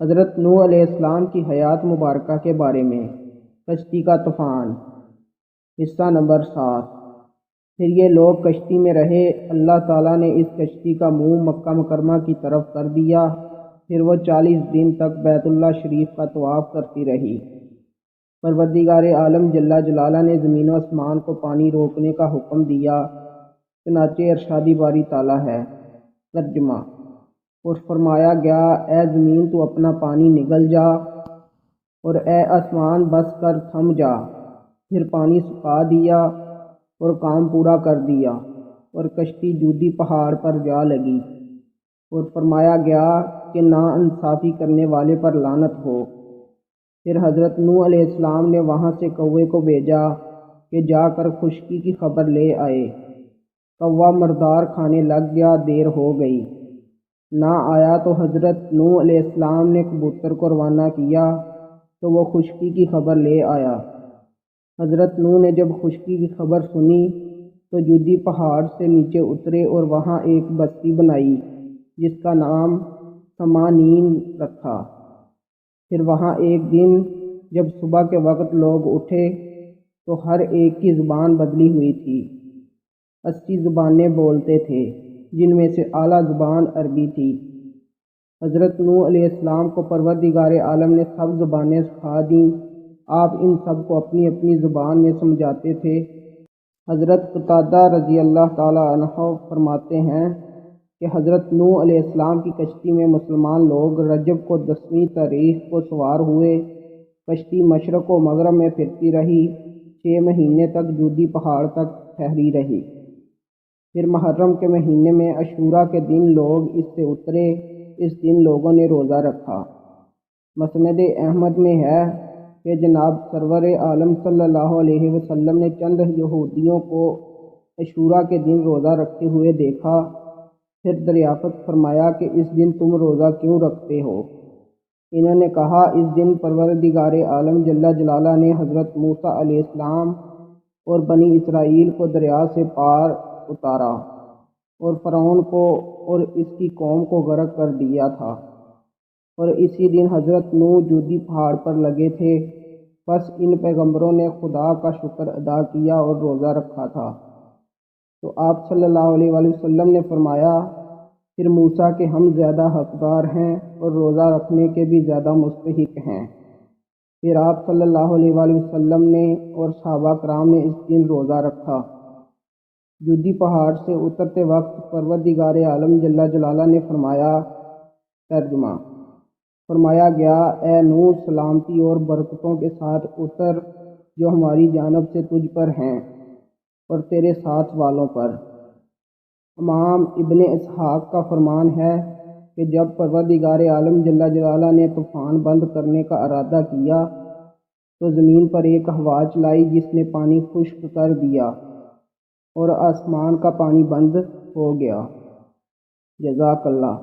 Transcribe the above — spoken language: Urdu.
حضرت نوح علیہ السلام کی حیات مبارکہ کے بارے میں کشتی کا طوفان حصہ نمبر 7۔ پھر یہ لوگ کشتی میں رہے۔ اللہ تعالیٰ نے اس کشتی کا منہ مکہ مکرمہ کی طرف کر دیا۔ پھر وہ 40 دن تک بیت اللہ شریف کا طواف کرتی رہی۔ پروردگار عالم جل جلالہ نے زمین و آسمان کو پانی روکنے کا حکم دیا، چنانچہ ارشادی باری تعالیٰ ہے۔ ترجمہ: اور فرمایا گیا، اے زمین تو اپنا پانی نگل جا، اور اے آسمان بس کر تھم جا۔ پھر پانی سکھا دیا اور کام پورا کر دیا، اور کشتی جودی پہاڑ پر جا لگی۔ اور فرمایا گیا کہ نا انصافی کرنے والے پر لعنت ہو۔ پھر حضرت نوح علیہ السلام نے وہاں سے کوے کو بھیجا کہ جا کر خشکی کی خبر لے آئے۔ کوا مردار کھانے لگ گیا، دیر ہو گئی، نہ آیا تو حضرت نوح علیہ السلام نے کبوتر کو روانہ کیا تو وہ خشکی کی خبر لے آیا۔ حضرت نوح نے جب خشکی کی خبر سنی تو جودی پہاڑ سے نیچے اترے اور وہاں ایک بستی بنائی جس کا نام سمانین رکھا۔ پھر وہاں ایک دن جب صبح کے وقت لوگ اٹھے تو ہر ایک کی زبان بدلی ہوئی تھی۔ 80 زبانیں بولتے تھے، جن میں سے اعلیٰ زبان عربی تھی۔ حضرت نوح علیہ السلام کو پروردگار عالم نے سب زبانیں سکھا دیں۔ آپ ان سب کو اپنی اپنی زبان میں سمجھاتے تھے۔ حضرت قتادہ رضی اللہ تعالیٰ عنہ فرماتے ہیں کہ حضرت نوح علیہ السلام کی کشتی میں مسلمان لوگ رجب کو 10ویں تاریخ کو سوار ہوئے۔ کشتی مشرق و مغرب میں پھرتی رہی، 6 مہینے تک جودی پہاڑ تک ٹھہری رہی۔ پھر محرم کے مہینے میں عاشوراء کے دن لوگ اس سے اترے۔ اس دن لوگوں نے روزہ رکھا۔ مسند احمد میں ہے کہ جناب سرور عالم صلی اللہ علیہ وسلم نے چند یہودیوں کو عاشوراء کے دن روزہ رکھتے ہوئے دیکھا۔ پھر دریافت فرمایا کہ اس دن تم روزہ کیوں رکھتے ہو؟ انہوں نے کہا، اس دن پروردگار عالم جل جلالہ نے حضرت موسیٰ علیہ السلام اور بنی اسرائیل کو دریا سے پار اتارا اور فرعون کو اور اس کی قوم کو غرق کر دیا تھا، اور اسی دن حضرت نوح جودی پہاڑ پر لگے تھے۔ بس ان پیغمبروں نے خدا کا شکر ادا کیا اور روزہ رکھا تھا۔ تو آپ صلی اللہ علیہ وآلہ وسلم نے فرمایا، پھر موسیٰ کے ہم زیادہ حقدار ہیں اور روزہ رکھنے کے بھی زیادہ مستحق ہیں۔ پھر آپ صلی اللہ علیہ وآلہ وسلم نے اور صحابہ کرام نے اس دن روزہ رکھا۔ جودی پہاڑ سے اترتے وقت پروردگار عالم جل جلالہ نے فرمایا۔ ترجمہ: فرمایا گیا، اے نوح سلامتی اور برکتوں کے ساتھ اتر جو ہماری جانب سے تجھ پر ہیں اور تیرے ساتھ والوں پر۔ امام ابن اسحاق کا فرمان ہے کہ جب پروردگار عالم جل جلالہ نے طوفان بند کرنے کا ارادہ کیا تو زمین پر ایک ہوا چلائی جس نے پانی خشک کر دیا اور آسمان کا پانی بند ہو گیا۔ جزاک اللہ۔